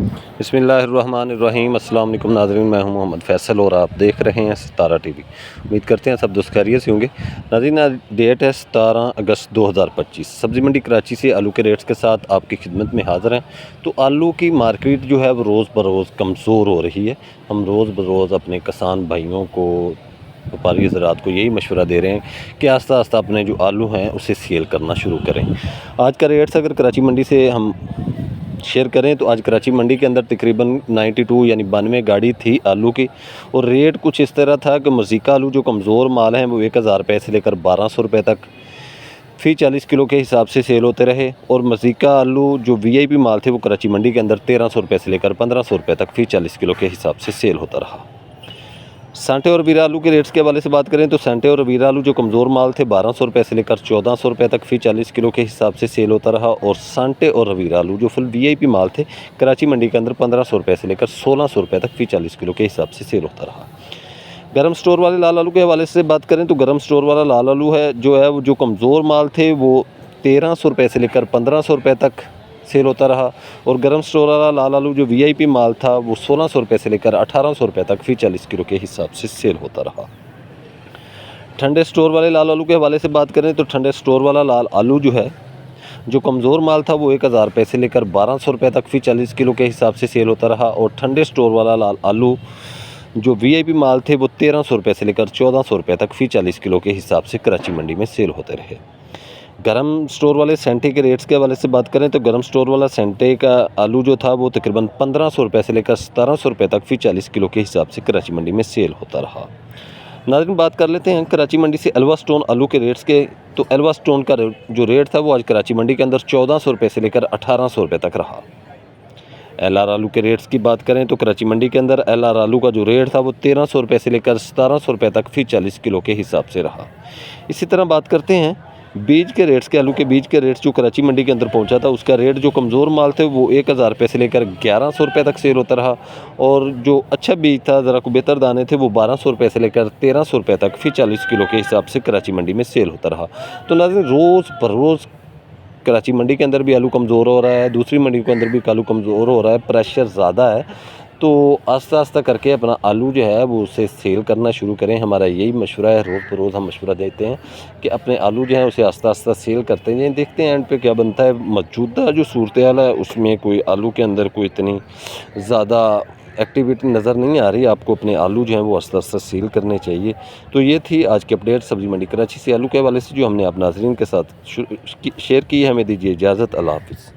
बिस्मिल्लाहिर्रहमानिर्रहीम। अस्सलाम वालेकुम नाज़रीन, मैं हूं मोहम्मद फ़ैसल और आप देख रहे हैं सितारा टीवी। उम्मीद करते हैं सब दोस्त खैरियत से होंगे। नाज़रीन, आज डेट है 17 अगस्त 2025। सब्ज़ी मंडी कराची से आलू के रेट्स के साथ आपकी खिदमत में हाज़िर हैं। तो आलू की मार्केट जो है वो रोज़ बरोज़ कमज़ोर हो रही है। हम रोज़ बरोज़ अपने किसान भाइयों को, व्यापारी ज़रात को यही मशवरा दे रहे हैं कि आस्ता आस्ता अपने जो आलू हैं उसे सेल करना शुरू करें। आज का रेट्स अगर कराची मंडी से हम शेयर करें तो आज कराची मंडी के अंदर तकरीबन 92 यानी 92 गाड़ी थी आलू की, और रेट कुछ इस तरह था कि मज़ीका आलू जो कमज़ोर माल हैं वो 1000 रुपये से लेकर 1200 रुपये तक फ़ी 40 किलो के हिसाब से सेल होते रहे। और मज़ीका आलू जो वीआईपी माल थे वो कराची मंडी के अंदर 1300 रुपये से लेकर 1500 रुपये तक फ़ी 40 किलो के हिसाब से सेल होता रहा। सांटे और रवीरा आलू के रेट्स के हवाले से बात करें तो सांटे और रवीरा आलू जो कमज़ोर माल थे 1200 रुपये से लेकर 1400 रुपये तक फ़ी 40 किलो के हिसाब से सेल होता रहा। और सांटे और रवीरा आलू जो फुल वीआईपी माल थे कराची मंडी के अंदर 1500 रुपये से लेकर 1600 रुपये तक फ़ी 40 किलो के हिसाब से सेल होता रहा। गर्म स्टोर वाले लाल आलू के हवाले से बात करें तो गर्म स्टोर वाला लाल आलू है वो जो कमज़ोर माल थे वो 1300 रुपये से लेकर 1500 रुपये तक सेल होता रहा। और गर्म स्टोर वाला लाल आलू जो वीआईपी माल था वो 1600 रुपये से लेकर 1800 रुपये तक फ़ी 40 किलो के हिसाब से सेल होता रहा। ठंडे स्टोर वाले लाल आलू के हवाले से बात करें तो ठंडे स्टोर वाला लाल आलू जो कमज़ोर माल था वो 1000 रुपये से लेकर 1200 रुपये तक फ़ी 40 किलो के हिसाब से सेल होता रहा। और ठंडे स्टोर वाला लाल आलू जो वीआईपी माल थे वो 1300 रुपये से लेकर 1400 रुपये तक फ़ी 40 किलो के हिसाब से कराची मंडी में सेल होते रहे। गरम स्टोर वाले सेंटे के रेट्स के हवाले से बात करें तो गरम स्टोर वाला सेंटे का आलू जो था वो तकरीबन 1500 रुपये से लेकर 1700 रुपये तक फ़ी 40 किलो के हिसाब से कराची मंडी में सेल होता रहा। नाज़रीन, बात कर लेते हैं कराची मंडी से एल्वा स्टोन आलू के रेट्स के। तो एल्वा स्टोन का जो रेट था वो आज कराची मंडी के अंदर 1400 रुपये से लेकर 1800 रुपये तक रहा। LR आलू के रेट्स की बात करें तो कराची मंडी के अंदर LR आलू का जो रेट था वो 1300 रुपये से लेकर 1700 रुपये तक फ़ी 40 किलो के हिसाब से रहा। इसी तरह बात करते हैं बीज के रेट्स के। आलू के बीज के रेट्स जो कराची मंडी के अंदर पहुंचा था उसका रेट जो कमज़ोर माल थे वो 1000 रुपये से लेकर 1100 रुपये तक सेल होता रहा। और जो अच्छा बीज था, ज़रा को बेहतर दाने थे, वो 1200 रुपये से लेकर 1300 रुपये तक फ़ी 40 किलो के हिसाब से कराची मंडी में सेल होता रहा। तो नाज़रीन, रोज़ बरोज़ कराची मंडी के अंदर भी आलू कमज़ोर हो रहा है, दूसरी मंडी के अंदर भी आलू कमज़ोर हो रहा है, प्रेशर ज़्यादा है। तो आस्ता आस्ता करके अपना आलू वो उसे सेल करना शुरू करें। हमारा यही मशवरा है, रोज़ बरोज़ हम मशवरा देते हैं कि अपने आलू उसे आस्ता आस्ता सेल करते हैं। देखते हैं एंड पे क्या बनता है। मौजूदा जो सूरत हाल है उसमें कोई आलू के अंदर कोई इतनी ज़्यादा एक्टिविटी नज़र नहीं आ रही। आपको अपने आलू वो आस्ता आस्ता सेल करने चाहिए। तो ये थी आज की अपडेट सब्ज़ी मंडी कराची से आलू के हवाले से जो हमने आप नाज़रीन के साथ शेयर की है। हमें दीजिए इजाज़त। अल्लाह हाफ़िज़।